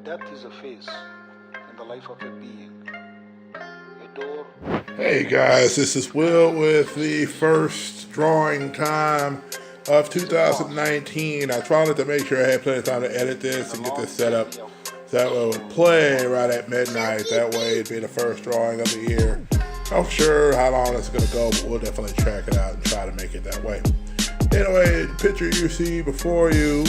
Death is a phase in the life of a being. A door. Hey guys, this is Will with the first drawing time of 2019. I tried to make sure I had plenty of time to edit this and get this set up so that way it would play right at midnight. That way it'd be the first drawing of the year. Not sure how long it's going to go, but we'll definitely track it out and try to make it that way. Anyway, the picture you see before you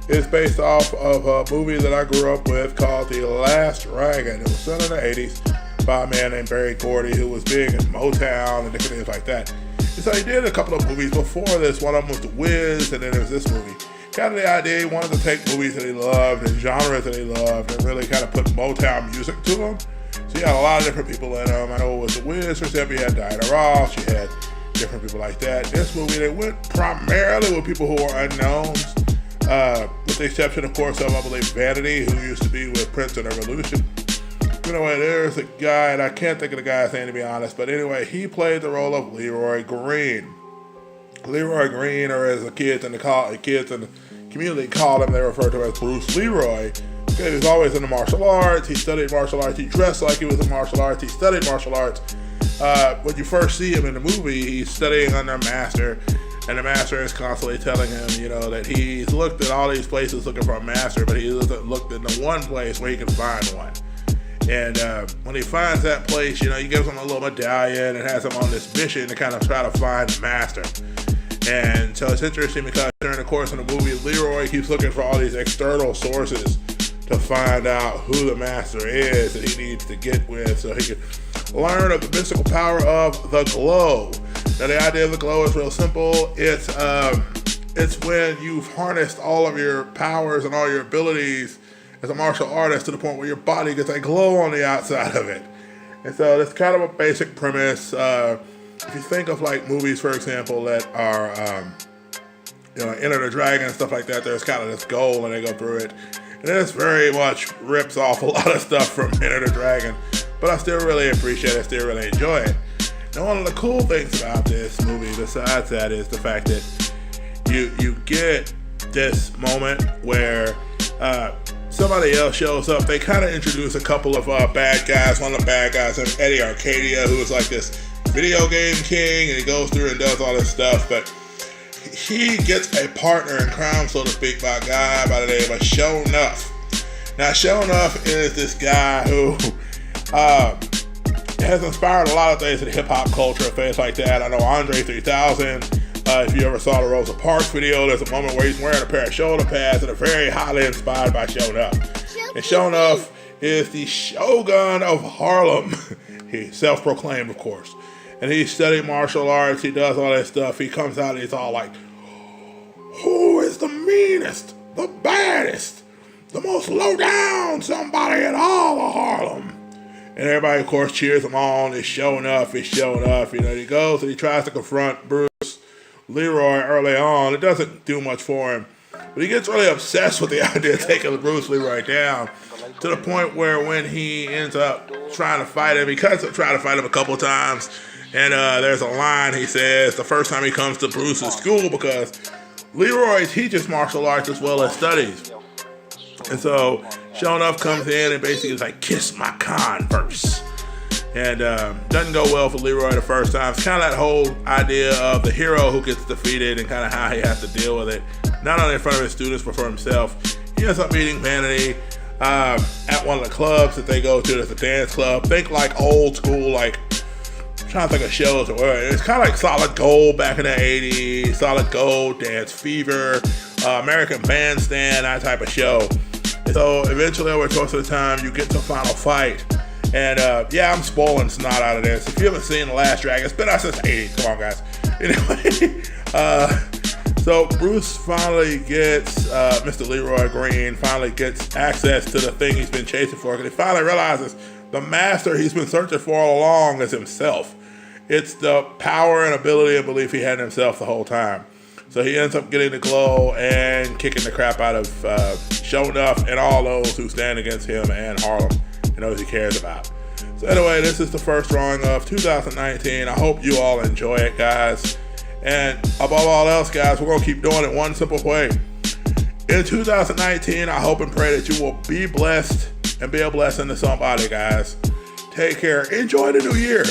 is based off of a movie that I grew up with called The Last Dragon. It was done in the 80s by a man named Barry Gordy, who was big in Motown and different things like that. And so he did a couple of movies before this. One of them was The Wiz, and then there was this movie. Kind of the idea, he wanted to take movies that he loved and genres that he loved and really kind of put Motown music to them. So he had a lot of different people in them. I know it was The Wiz, for example, you had Diana Ross, you had different people like that. This movie, they went primarily with people who are unknowns, with the exception, of course, of, I believe, Vanity, who used to be with Prince and Revolution. Anyway, there's a guy, and I can't think of the guy's name to be honest, but anyway, he played the role of Leeroy Green. Leeroy Green, or as the kids in the community called him, they referred to him as Bruce Leroy. He was always into martial arts. He studied martial arts. He dressed like he was in martial arts. He studied martial arts. When you first see him in the movie, he's studying under a master, and the master is constantly telling him, that he's looked at all these places looking for a master, but he hasn't looked in the one place where he can find one. And when he finds that place, he gives him a little medallion and has him on this mission to kind of try to find the master. And so it's interesting because during the course of the movie, Leroy keeps looking for all these external sources to find out who the master is that he needs to get with so he can learn of the mystical power of the glow. Now the idea of the glow is real simple. It's when you've harnessed all of your powers and all your abilities as a martial artist to the point where your body gets a glow on the outside of it. And so that's kind of a basic premise. If you think of like movies, for example, that are Enter the Dragon and stuff like that, there's kind of this goal and they go through it. And this very much rips off a lot of stuff from Enter the Dragon, but I still really appreciate it, still really enjoy it. Now, one of the cool things about this movie, besides that, is the fact that you get this moment where somebody else shows up. They kind of introduce a couple of bad guys. One of the bad guys is Eddie Arcadia, who is like this video game king, and he goes through and does all this stuff, but he gets a partner in crime, so to speak, by a guy by the name of Show Nuff. Now, Show Nuff is this guy who has inspired a lot of things in hip-hop culture and things like that. I know Andre 3000, if you ever saw the Rosa Parks video, there's a moment where he's wearing a pair of shoulder pads that are very highly inspired by Show Nuff. And Show Nuff is the Shogun of Harlem. He's self-proclaimed, of course. And he studied martial arts, he does all that stuff. He comes out and he's all like, who is the meanest, the baddest, the most low down somebody in all of Harlem? And everybody, of course, cheers him on. He's showing up. He goes and he tries to confront Bruce Leroy early on. It doesn't do much for him. But he gets really obsessed with the idea of taking Bruce Leroy down to the point where when he ends up trying to fight him, he cuts up trying to fight him a couple times. And there's a line he says the first time he comes to Bruce's school, because Leroy teaches martial arts as well as studies. And so Show Nuff comes in and basically is like, kiss my Converse. And doesn't go well for Leroy the first time. It's kind of that whole idea of the hero who gets defeated and kind of how he has to deal with it, not only in front of his students but for himself. He ends up meeting Vanity at one of the clubs that they go to. There's a dance club. Think like old school, like, I'm trying to think of shows. It's kind of like Solid Gold back in the 80s, Solid Gold, Dance Fever, American Bandstand, that type of show. And so eventually over the course of the time, you get to Final Fight. And I'm spoiling snot out of this. If you haven't seen The Last Dragon, it's been out since the 80s. Come on, guys. Anyway, so Bruce finally gets, Mr. Leeroy Green finally gets access to the thing he's been chasing for, because he finally realizes the master he's been searching for all along is himself. It's the power and ability and belief he had in himself the whole time. So he ends up getting the glow and kicking the crap out of Show Nuff and all those who stand against him and Harlem and those he cares about. So anyway, this is the first drawing of 2019. I hope you all enjoy it, guys. And above all else, guys, we're going to keep doing it one simple way. in 2019, I hope and pray that you will be blessed and be a blessing to somebody, guys. Take care. Enjoy the new year.